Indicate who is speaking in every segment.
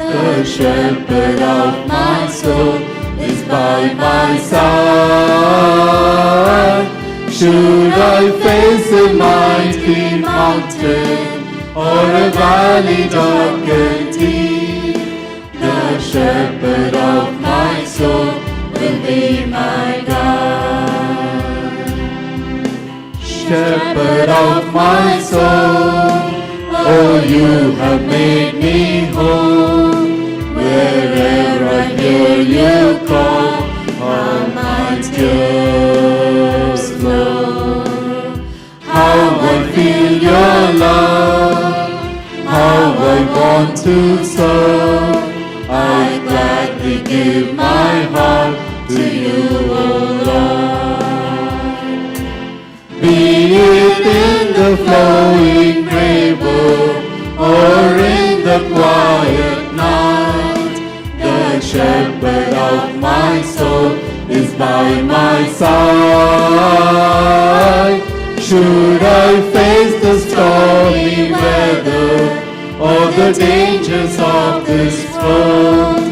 Speaker 1: The shepherd of my soul is by my side. Should I face a mighty mountain or a valley dark and deep, the shepherd of my soul will be my guide. Shepherd of my soul, oh, you have made me whole. Wherever I hear you call, all my tears flow. How I feel your love, how I want to serve. I gladly give my heart to you, O Lord. Be it in the flowing river or in the quiet night, the shepherd of my soul is by my side. Should I face the stormy weather or the dangers of this world,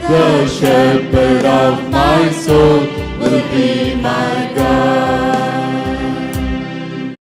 Speaker 1: the shepherd of my soul will be my